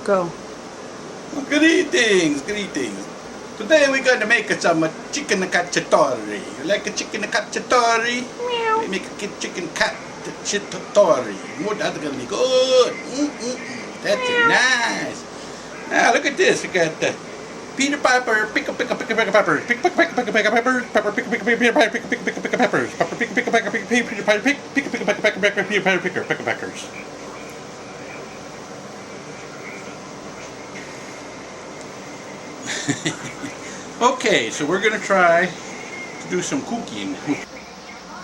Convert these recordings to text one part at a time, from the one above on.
Go. Well, greetings, greetings. Today we're going to make some chicken cacciatore. You like a chicken cacciatore? Meow. We make a chicken cacciatore. Oh, that's going to be good. That's nice. Now look at this. We got Peter Piper, pickle peppers, pickle peppers, pickle peppers, pepper pickle peppers, pepper pickle peppers, pepper pickle peppers. Okay, so we're gonna try to do some cooking.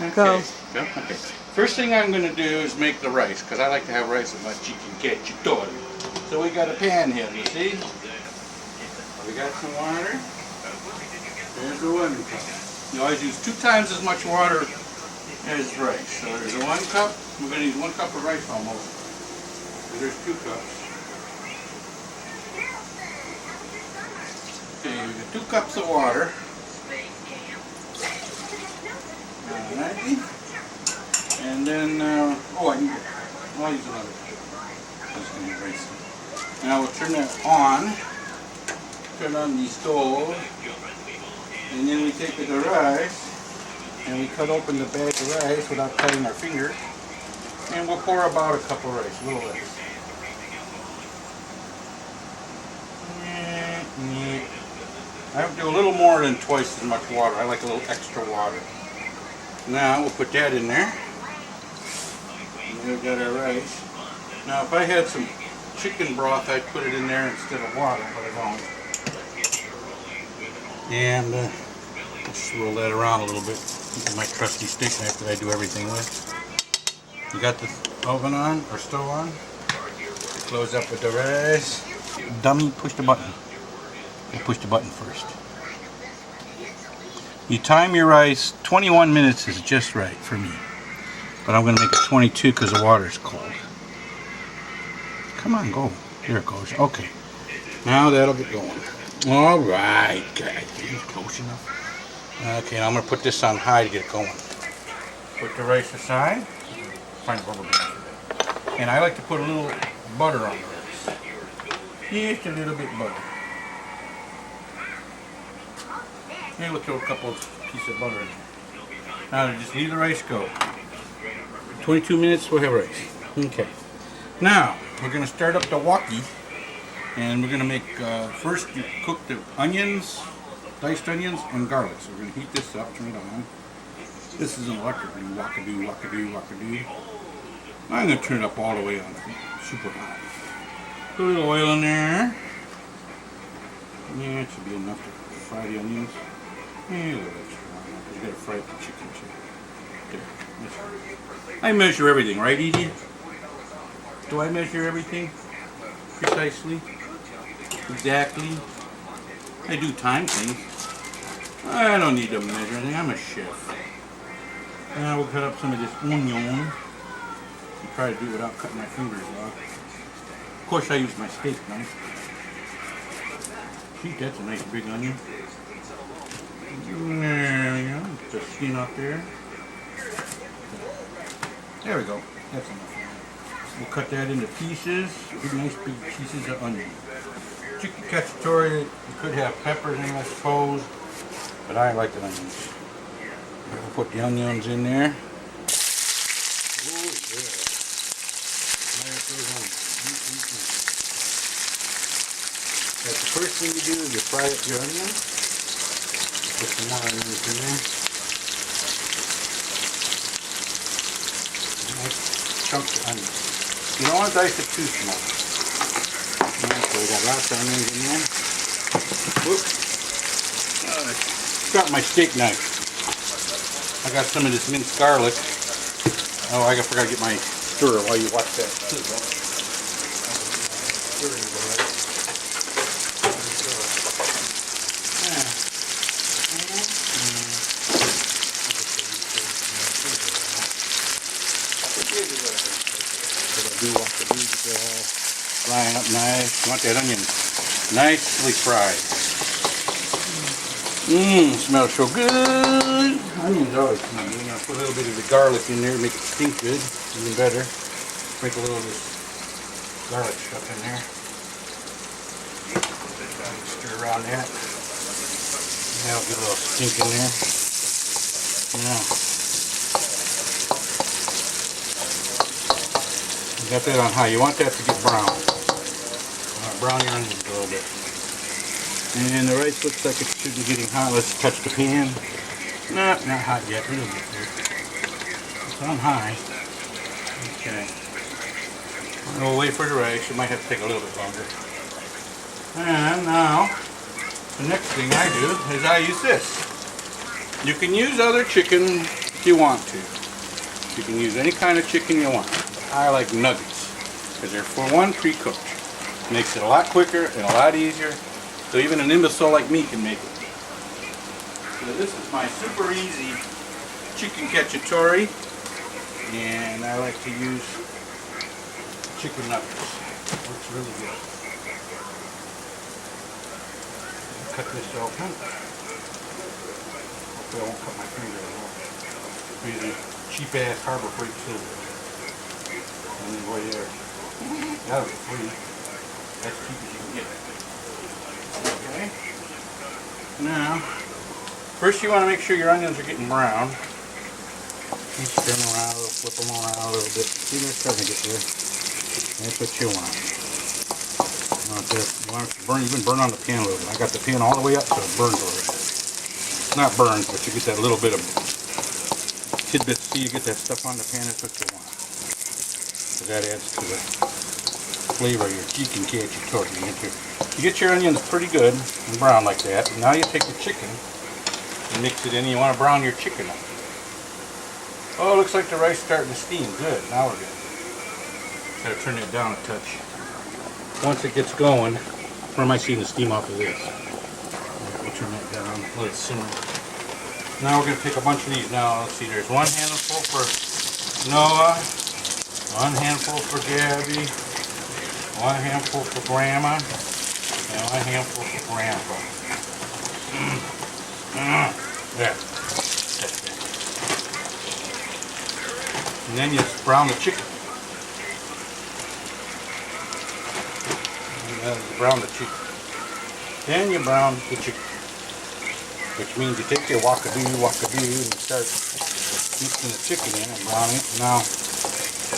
Okay. Go. Okay. First thing I'm gonna do is make the rice, because I like to have rice with my chicken cacciatore. So we got a pan here, you see? We got some water. There's the 1 cup. You always use 2 times as much water as rice. So there's a 1 cup. We're gonna use 1 cup of rice almost. So there's 2 cups. Okay, we got 2 cups of water. Alrighty. And then, I'll use another cup. That's going to be rice. Now we'll turn that on. Turn on the stove. And then we take the rice and we cut open the bag of rice without cutting our finger. And we'll pour about a cup of rice, a little rice. I have to do a little more than twice as much water. I like a little extra water. Now we'll put that in there. And we've got our rice. Now if I had some chicken broth, I'd put it in there instead of water, but I don't. And just roll that around a little bit with my trusty stick knife that I do everything with. You got the oven on or stove on? Close up with the rice. Dummy, push the button. You push the button first. You time your rice. 21 minutes is just right for me. But I'm going to make it 22 because the water is cold. Come on, go. There it goes. Okay. Now that'll get going. Alright, guys. Close enough. Okay, now I'm going to put this on high to get it going. Put the rice aside. Find rubber band for that. And I like to put a little butter on the rice. Just a little bit butter. Maybe we'll throw a couple of pieces of butter in there. Now just leave the rice go. 22 minutes, we'll have rice. Okay. Now, we're going to start up the walkie. And we're going to make, first you cook the onions, diced onions, and garlic. So we're going to heat this up, turn it on. This is an electric one. Wackadoo, wackadoo, wackadoo. I'm going to turn it up all the way on super high. Put a little oil in there. Yeah, it should be enough to fry the onions. Yeah, a little extra, because you got to fry up the chicken too. There. I measure everything, right, Edie? Do I measure everything precisely? Exactly? I do time things. I don't need to measure anything. I'm a chef. Now we'll cut up some of this onion. And try to do it without cutting my fingers off. Of course, I use my steak knife. See, that's a nice big onion. There we go. Put the skin up there. There we go. That's enough. We'll cut that into pieces. Big, nice big pieces of onion. Chicken cacciatore, you could have peppers in it, I suppose, but I like the onions. We'll put the onions in there. Oh yeah. That's the first thing you do is you fry up your onions. Put some more onions in there. Nice chunks of onions. You don't want to dice it too small. So we got lots of onions in there. Whoops. Got my steak knife. I got some of this minced garlic. Oh, I forgot to get my stirrer while you watch that. Frying up nice. You want that onion nicely fried. Smells so good. Onions always smell good. I'm gonna put a little bit of the garlic in there to make it stink good, even better. Sprinkle a little of this garlic stuff in there. Stir around that. That'll get a little stink in there. Now, you got that on high. You want that to get brown. Brown your onions a little bit. And the rice looks like it should be getting hot. Let's touch the pan. No, not hot yet. It'll get there. It's on high. Okay. We'll wait for the rice. It might have to take a little bit longer. And now, the next thing I do is I use this. You can use other chicken if you want to. You can use any kind of chicken you want. I like nuggets because they're, for one, pre-cooked. Makes it a lot quicker and a lot easier, so even an imbecile like me can make it. So this is my super easy chicken cacciatore, and I like to use chicken nuggets. Works really good. Cut this open. Hopefully I won't cut my finger at all. Using cheap ass Harbor Freight scissors. And then right there. That was free. As cheap as you can get. Okay. Now, first you want to make sure your onions are getting brown. You stir them around a little, flip them around a little bit. See, they're starting to get there. That's what you want. You want it to burn, even burn on the pan a little bit. I got the pan all the way up so it burns a little bit. It's not burned, but you get that little bit of tidbits. See, you get that stuff on the pan, that's what you want. So that adds to the flavor of your chicken cacciatore. You get your onions pretty good and brown like that. And now you take the chicken and mix it in. You want to brown your chicken up. Oh, it looks like the rice is starting to steam. Good. Now we're good. Gotta turn it down a touch. Once it gets going, where am I seeing the steam off of this? We'll turn that down. Let it simmer. Now we're going to take a bunch of these. Now let's see. There's one handful for Noah, one handful for Gabby, one handful for Grandma, and one handful for Grandpa. There. And then you brown the chicken. Brown the chicken. Then you brown the chicken. Which means you take your wackadoo, and you start mixing the chicken in and browning it. Now,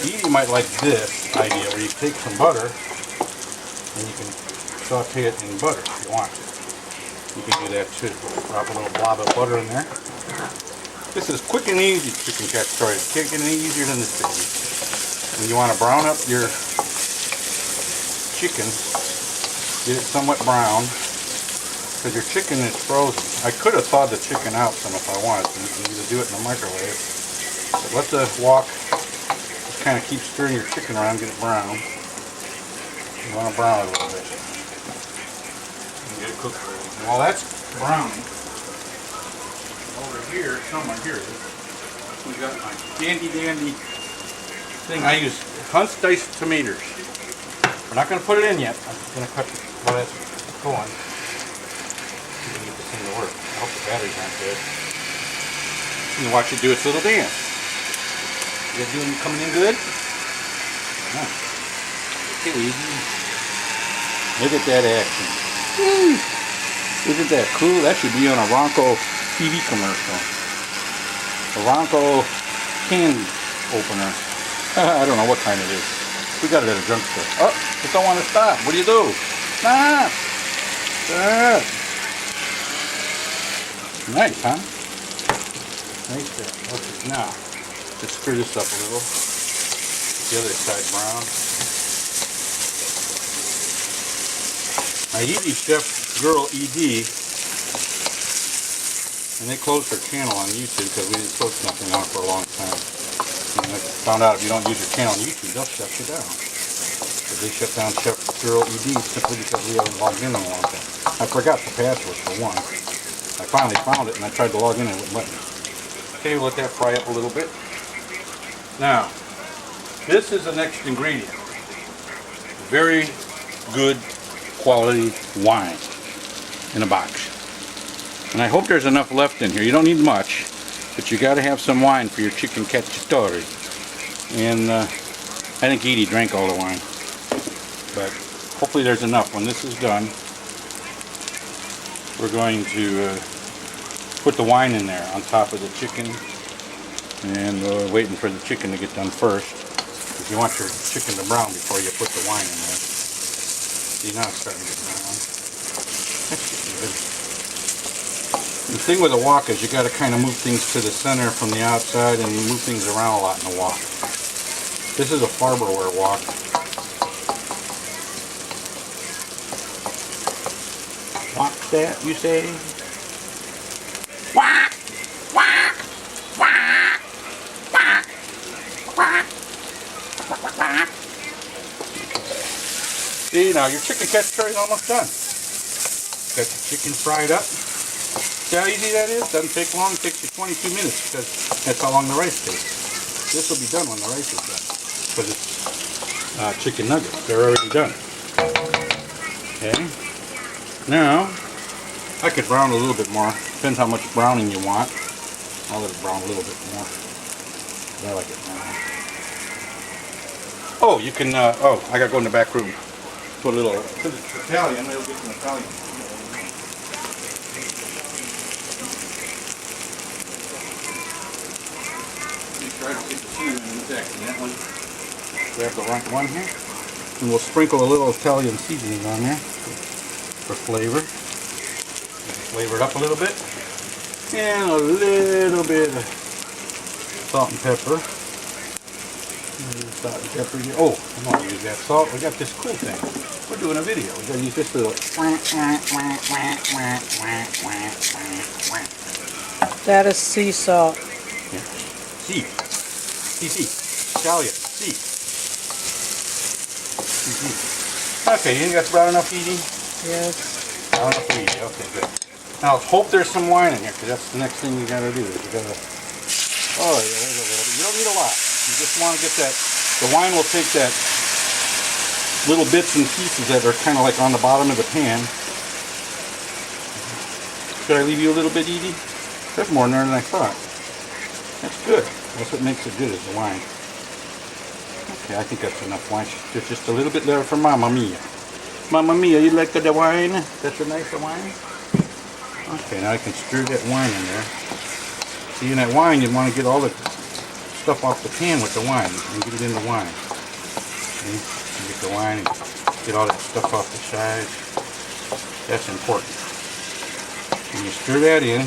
you might like this idea where you take some butter and you can saute it in butter if you want to. You can do that too. Drop a little blob of butter in there. This is quick and easy chicken cacciatore. You can't get any easier than this thing. When you want to brown up your chicken, get it somewhat brown, because your chicken is frozen. I could have thawed the chicken out some if I wanted to. You can either do it in the microwave, but let the wok just kind of keep stirring your chicken around, get it brown. You want to brown it a little bit. And get it cooked for you. While that's browning, over here, somewhere here, we got my dandy thing. I use Hunt's diced tomatoes. We're not going to put it in yet. I'm just going to cut while that's going. See if we can get this thing to work. I hope the batteries aren't dead. You can watch it do its little dance. Is it coming in good? Yeah. Okay, easy. Look at that action. Woo. Isn't that cool? That should be on a Ronco TV commercial. A Ronco candy opener. I don't know what kind it is. We got it at a junk store. Oh, it don't want to stop. What do you do? Stop! Stop! Nice, huh? Nice there. Okay, now, let's stir this up a little. Get the other side brown. My ED chef girl, ED, and they closed her channel on YouTube because we didn't post nothing on it for a long time. And I found out if you don't use your channel on YouTube, they'll shut you down. So they shut down Chef Girl ED simply because we haven't logged in a long time. I forgot the password for one. I finally found it and I tried to log in and it wouldn't let me. Okay, we'll let that fry up a little bit. Now, this is the next ingredient. Very good quality wine in a box. And I hope there's enough left in here. You don't need much. But you got to have some wine for your chicken cacciatore. And I think Edie drank all the wine. But hopefully there's enough when this is done. we're going to put the wine in there on top of the chicken, and we're waiting for the chicken to get done first. If you want your chicken to brown before you put the wine in there. See, now it's starting to get brown. That's getting good. The thing with a wok is you got to kind of move things to the center from the outside and move things around a lot in the wok. This is a Farberware wok. What's that, you say? Whack! Whack! Whack! Whack! Whack! Whack! See, now your chicken cacciatore is almost done. Got the chicken fried up. See how easy that is? Doesn't take long. It takes you 22 minutes because that's how long the rice takes. This will be done when the rice is done because it's chicken nuggets. They're already done. Okay. Now, I could brown a little bit more. Depends how much browning you want. I'll let it brown a little bit more. I like it brown. Oh, you can, oh, I gotta go in the back room. Put a little, because it's Italian, it'll get some Italian. Try to get the seasoning accidentally. Grab the right one here. And we'll sprinkle a little Italian seasoning on there for flavor. Flavor it up a little bit. And a little bit of salt and pepper. Salt and pepper. Oh, I'm going to use that salt. We got this cool thing. We're doing a video. We're going to use this little. That is sea salt. Yeah. Sea. Italian. Sea. Okay, you think that's brown enough, Edie? Yes. Brown enough for Edie. Okay, good. Now, hope there's some wine in here, because that's the next thing you got to do. You got to. Oh, yeah, there's a little bit. You don't need a lot. You just want to get that. The wine will take that little bits and pieces that are kind of like on the bottom of the pan. Should I leave you a little bit, Edie? There's more in there than I thought. That's good. That's what makes it good is the wine. Okay, I think that's enough wine. There's just a little bit there for Mamma Mia. Mamma Mia, you like the wine? That's a nice wine? Okay, now I can stir that wine in there. See, in that wine, you want to get all the stuff off the pan with the wine and get it in the wine. Okay? You get the wine and get all that stuff off the sides. That's important. And you stir that in.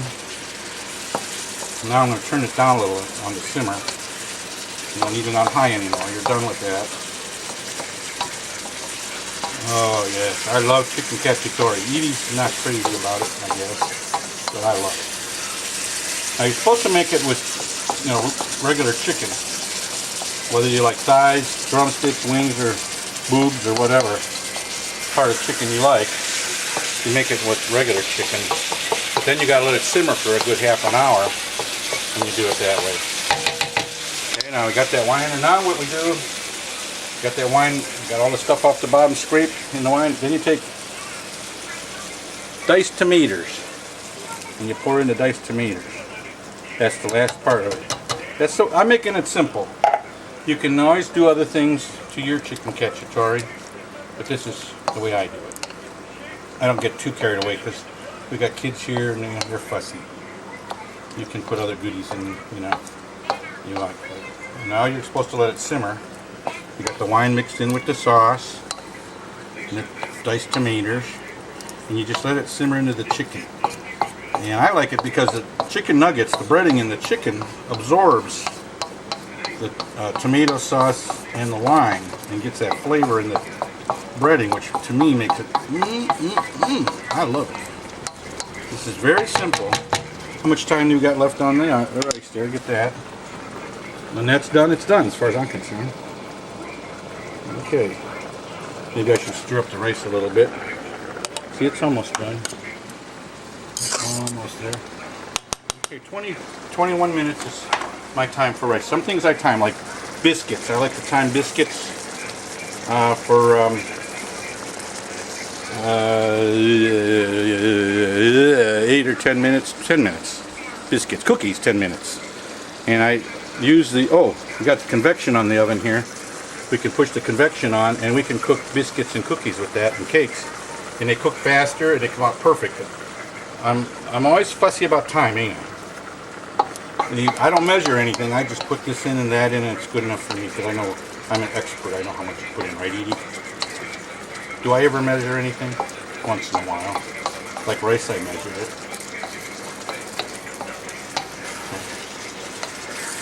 Now I'm going to turn it down a little on the simmer. You don't need it on high anymore. You're done with that. Oh yes, I love chicken cacciatore. Edie's not crazy about it, I guess, but I love it. Now you're supposed to make it with, you know, regular chicken. Whether you like thighs, drumsticks, wings, or boobs, or whatever part of chicken you like, you make it with regular chicken. But then you got to let it simmer for a good half an hour. And you do it that way. Okay, now we got that wine, and now what we do, got that wine, got all the stuff off the bottom scraped in the wine, then you take diced tomatoes, and you pour in the diced tomatoes. That's the last part of it. That's so, I'm making it simple. You can always do other things to your chicken cacciatore, but this is the way I do it. I don't get too carried away because we got kids here and they're fussy. You can put other goodies in, you know, you like. Now you're supposed to let it simmer. You got the wine mixed in with the sauce, and the diced tomatoes, and you just let it simmer into the chicken. And I like it because the chicken nuggets, the breading in the chicken absorbs the tomato sauce and the wine and gets that flavor in the breading, which to me makes it I love it. This is very simple. How much time do you got left on the rice there? Get that. When that's done, it's done as far as I'm concerned. Okay. Maybe I should stir up the rice a little bit. See, it's almost done. Almost there. Okay, 21 minutes is my time for rice. Some things I time, like biscuits. I like to time biscuits for 8 or 10 minutes. 10 minutes. Biscuits. Cookies, 10 minutes. And I use the, we got the convection on the oven here. We can push the convection on and we can cook biscuits and cookies with that and cakes. And they cook faster and they come out perfect. I'm always fussy about time, ain't I? I don't measure anything. I just put this in and that in, and it's good enough for me because I know I'm an expert. I know how much to put in, right, Edie? Do I ever measure anything? Once in a while. Like rice, I measured it.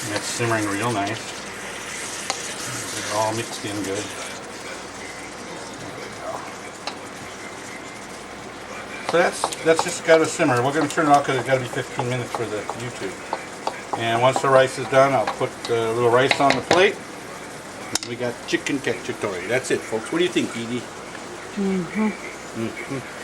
And it's simmering real nice. They're all mixed in good. So that's just got to simmer. We're going to turn it off because it's got to be 15 minutes for the YouTube. And once the rice is done, I'll put a little rice on the plate. We got chicken cacciatore. That's it, folks. What do you think, Edie? Mm-hmm. Mm-hmm.